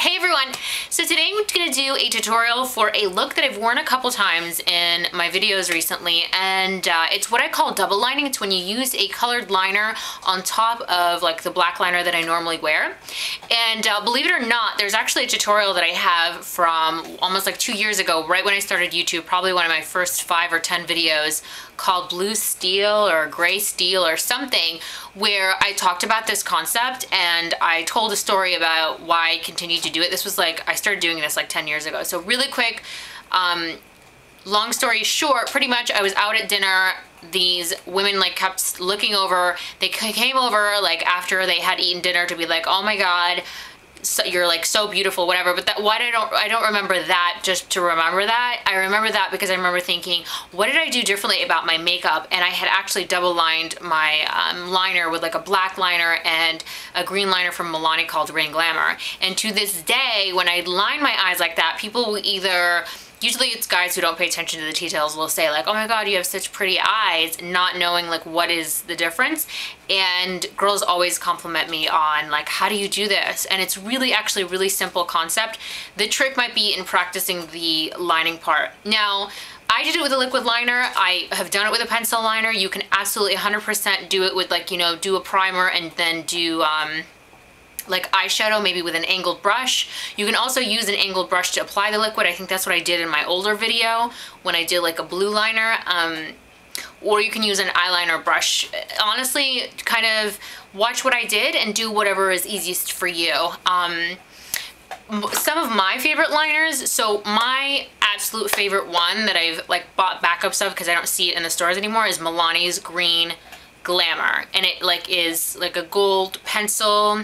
Hey everyone! So today I'm going to do a tutorial for a look that I've worn a couple times in my videos recently, and it's what I call double lining. It's when you use a colored liner on top of like the black liner that I normally wear. And believe it or not, there's actually a tutorial that I have from almost like 2 years ago, right when I started YouTube, probably one of my first 5 or 10 videos, called Blue Steel or Gray Steel or something, where I talked about this concept and I told a story about why I continued to do it. This was like, I started doing this like 10 years ago. So really quick, long story short, pretty much I was out at dinner. These women like kept looking over. They came over like after they had eaten dinner to be like, oh my God, so you're like so beautiful, whatever. But that, why I don't remember that just to remember that. I remember that because I remember thinking, what did I do differently about my makeup? And I had actually double lined my liner with like a black liner and a green liner from Milani called Rain Glamour. And to this day, when I line my eyes like that, people will either, usually it's guys who don't pay attention to the details, will say like, oh my God, you have such pretty eyes, not knowing like what is the difference. And girls always compliment me on like, how do you do this? And it's really actually really simple concept. The trick might be in practicing the lining part. Now, I did it with a liquid liner. I have done it with a pencil liner. You can absolutely 100% do it with like, you know, do a primer and then do like eyeshadow, maybe with an angled brush. You can also use an angled brush to apply the liquid. I think that's what I did in my older video when I did like a blue liner. Or you can use an eyeliner brush. Honestly, kind of watch what I did and do whatever is easiest for you. Some of my favorite liners, so my absolute favorite one that I've like bought backups of because I don't see it in the stores anymore, is Milani's Green Glamour. And it like is like a gold pencil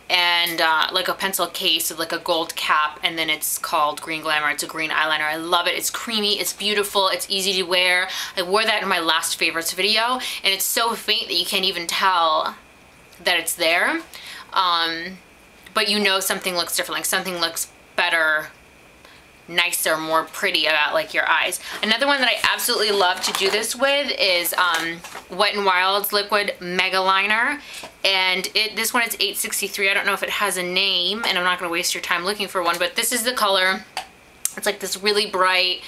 and like a pencil case with like a gold cap, and then it's called Green Glamour. It's a green eyeliner. I love it. It's creamy, it's beautiful, it's easy to wear. I wore that in my last favorites video, and it's so faint that you can't even tell that it's there. But you know something looks different, like something looks better, nicer, more pretty about like your eyes. Another one that I absolutely love to do this with is Wet n Wild's liquid mega liner, and this one is 863. I don't know if it has a name, and I'm not going to waste your time looking for one, but this is the color. It's like this really bright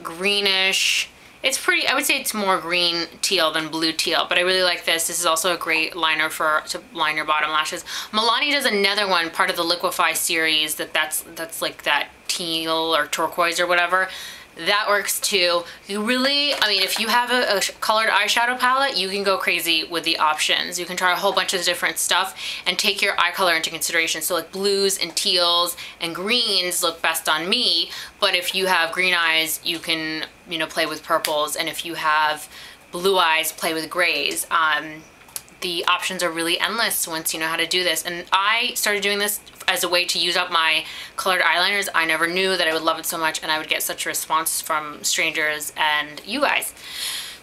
greenish. It's pretty, I would say it's more green teal than blue teal, but I really like this. This is also a great liner to line your bottom lashes. Milani does another one, part of the Liquify series, that's like that teal or turquoise or whatever. That works too. You really, I mean, if you have a colored eyeshadow palette, you can go crazy with the options. You can try a whole bunch of different stuff and take your eye color into consideration. So like blues and teals and greens look best on me, but if you have green eyes, you can, you know, play with purples, and if you have blue eyes, play with grays. The options are really endless once you know how to do this. And I started doing this as a way to use up my colored eyeliners. I never knew that I would love it so much, and I would get such a response from strangers and you guys.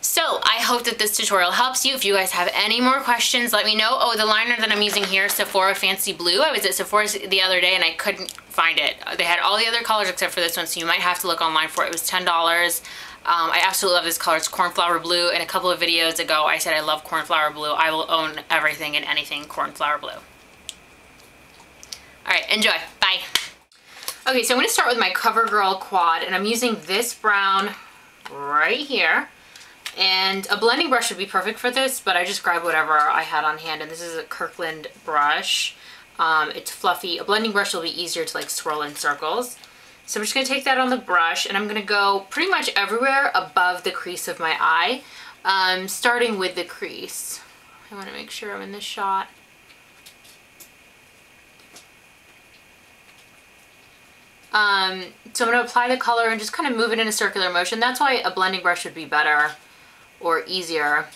So I hope that this tutorial helps you. If you guys have any more questions, let me know. Oh, the liner that I'm using here, Sephora Fancy Blue. I was at Sephora's the other day and I couldn't find it. They had all the other colors except for this one, so you might have to look online for it. It was $10. I absolutely love this color. It's cornflower blue. In a couple of videos ago, I said I love cornflower blue. I will own everything and anything cornflower blue. All right, enjoy. Bye. Okay, so I'm going to start with my CoverGirl quad, and I'm using this brown right here. And a blending brush would be perfect for this, but I just grabbed whatever I had on hand, and this is a Kirkland brush. It's fluffy. A blending brush will be easier to like swirl in circles. So I'm just going to take that on the brush, and I'm going to go pretty much everywhere above the crease of my eye, starting with the crease. I want to make sure I'm in this shot. So I'm going to apply the color and just kind of move it in a circular motion. That's why a blending brush would be better or easier.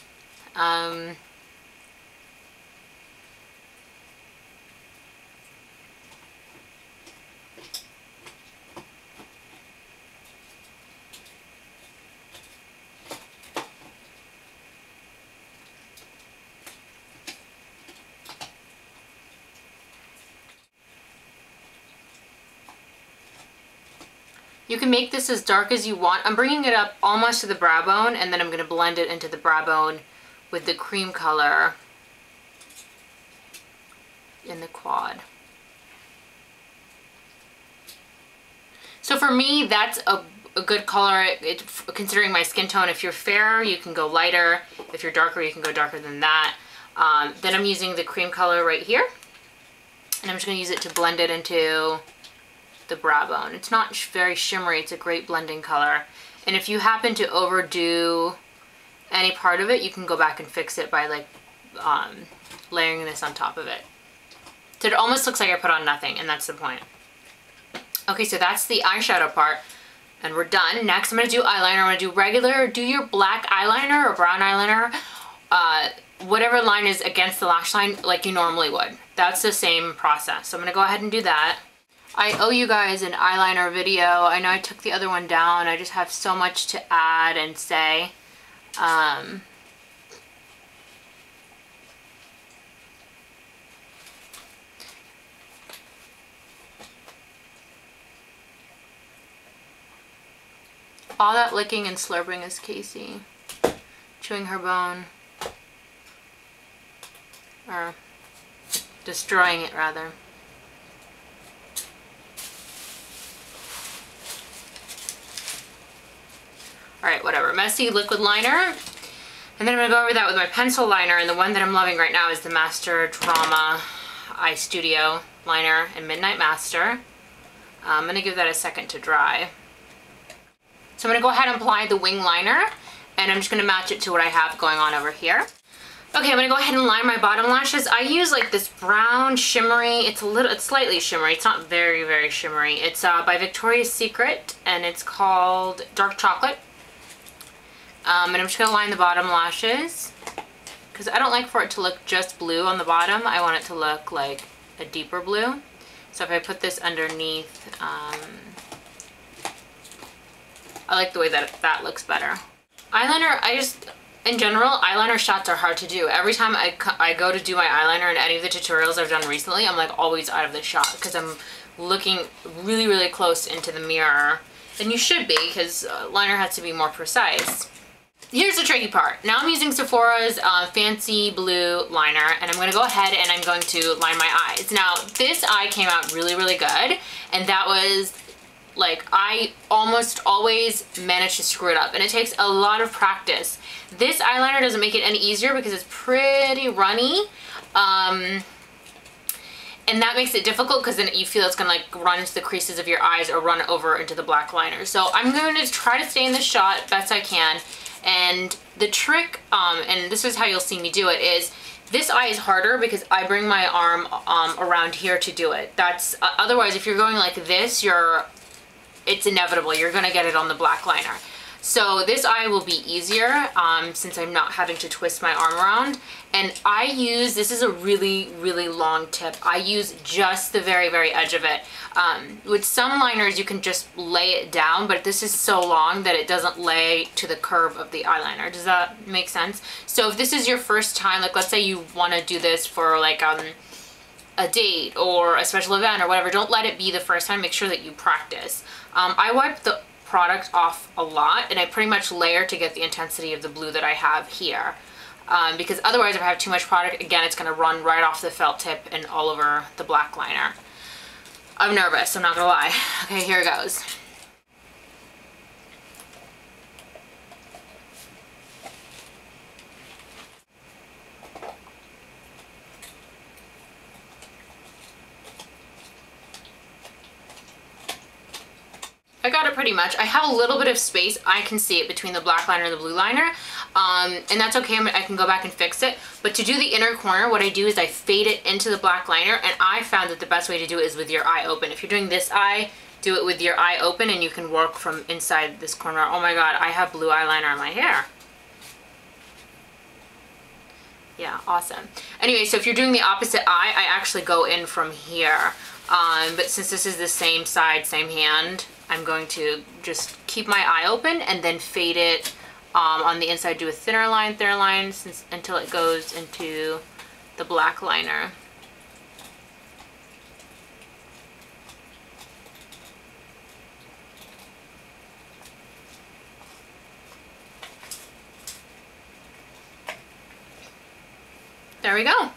You can make this as dark as you want. I'm bringing it up almost to the brow bone, and then I'm going to blend it into the brow bone with the cream color in the quad. So for me, that's a good color, considering my skin tone. If you're fair, you can go lighter. If you're darker, you can go darker than that. Then I'm using the cream color right here. And I'm just going to use it to blend it into the brow bone. It's not very shimmery. It's a great blending color. And if you happen to overdo any part of it, you can go back and fix it by like layering this on top of it. So it almost looks like I put on nothing, and that's the point. Okay, so that's the eyeshadow part, and we're done. Next, I'm going to do eyeliner. I'm going to do regular, do your black eyeliner or brown eyeliner, whatever line is against the lash line like you normally would. That's the same process. So I'm going to go ahead and do that. I owe you guys an eyeliner video. I know I took the other one down. I just have so much to add and say. All that licking and slurping is Casey chewing her bone, or destroying it rather. Alright, whatever. Messy liquid liner. And then I'm going to go over that with my pencil liner, and the one that I'm loving right now is the Master Drama Eye Studio liner in Midnight Master. I'm going to give that a second to dry. So I'm going to go ahead and apply the wing liner, and I'm just going to match it to what I have going on over here. Okay, I'm going to go ahead and line my bottom lashes. I use like this brown shimmery, it's slightly shimmery, it's not very, very shimmery. It's by Victoria's Secret, and it's called Dark Chocolate. And I'm just going to line the bottom lashes, because I don't like for it to look just blue on the bottom. I want it to look like a deeper blue. So if I put this underneath, I like the way that that looks better. Eyeliner, in general, eyeliner shots are hard to do. Every time I go to do my eyeliner in any of the tutorials I've done recently, I'm like always out of the shot because I'm looking really, really close into the mirror. And you should be, because liner has to be more precise. Here's the tricky part. Now I'm using Sephora's fancy blue liner, and I'm going to go ahead and I'm going to line my eyes. Now, this eye came out really, really good, and that was like, I almost always manage to screw it up, and it takes a lot of practice. This eyeliner doesn't make it any easier because it's pretty runny, and that makes it difficult because then you feel it's gonna like run into the creases of your eyes or run over into the black liner. So I'm going to try to stay in the shot best I can, and the trick, and this is how you'll see me do it, is this eye is harder because I bring my arm around here to do it. That's otherwise, if you're going like this, it's inevitable. You're gonna get it on the black liner. So this eye will be easier since I'm not having to twist my arm around. And this is a really, really long tip. I use just the very, very edge of it. With some liners, you can just lay it down, but this is so long that it doesn't lay to the curve of the eyeliner. Does that make sense? So if this is your first time, like let's say you wanna do this for like a date or a special event or whatever, don't let it be the first time. Make sure that you practice. I wipe the product off a lot, and I pretty much layer to get the intensity of the blue that I have here. Because otherwise, if I have too much product, again, it's going to run right off the felt tip and all over the black liner. I'm nervous, I'm not going to lie. Okay, here it goes. I got it pretty much. I have a little bit of space. I can see it between the black liner and the blue liner. And that's okay. I can go back and fix it. But to do the inner corner, what I do is I fade it into the black liner. And I found that the best way to do it is with your eye open. If you're doing this eye, do it with your eye open and you can work from inside this corner. Oh my God, I have blue eyeliner on my hair. Yeah, awesome. Anyway, so if you're doing the opposite eye, I actually go in from here. But since this is the same side, same hand, I'm going to just keep my eye open and then fade it on the inside, do a thinner line until it goes into the black liner. There we go.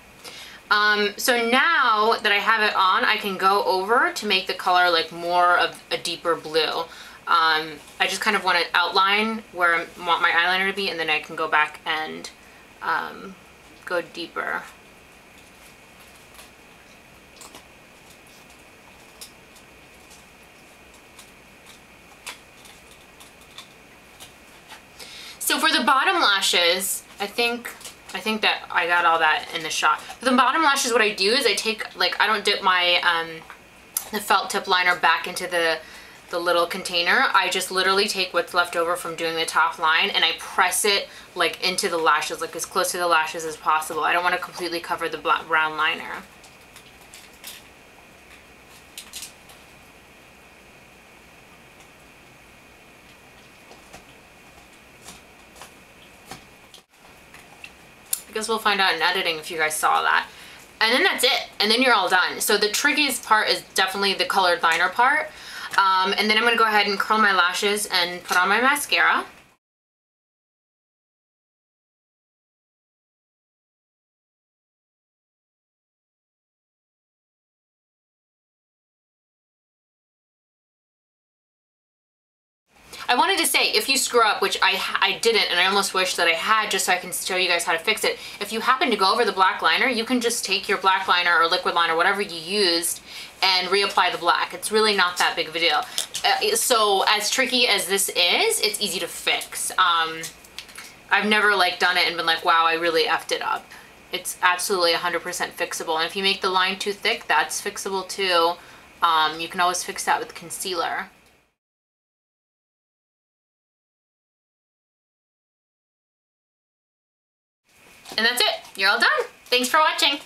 So now that I have it on, I can go over to make the color like more of a deeper blue. I just kind of want to outline where I want my eyeliner to be, and then I can go back and go deeper. So for the bottom lashes, I think that I got all that in the shot. For the bottom lashes, what I do is I take, like, I don't dip my the felt tip liner back into the little container. I just literally take what's left over from doing the top line and I press it like into the lashes, like as close to the lashes as possible. I don't want to completely cover the brown liner. I guess we'll find out in editing if you guys saw that. And then that's it. And then you're all done. So the trickiest part is definitely the colored liner part. And then I'm going to go ahead and curl my lashes and put on my mascara. I wanted to say, if you screw up, which I didn't, and I almost wish that I had just so I can show you guys how to fix it. If you happen to go over the black liner, you can just take your black liner or liquid liner, whatever you used, and reapply the black. It's really not that big of a deal. So as tricky as this is, it's easy to fix. I've never like done it and been like, wow, I really effed it up. It's absolutely 100% fixable. And if you make the line too thick, that's fixable too. You can always fix that with concealer. And that's it. You're all done. Thanks for watching.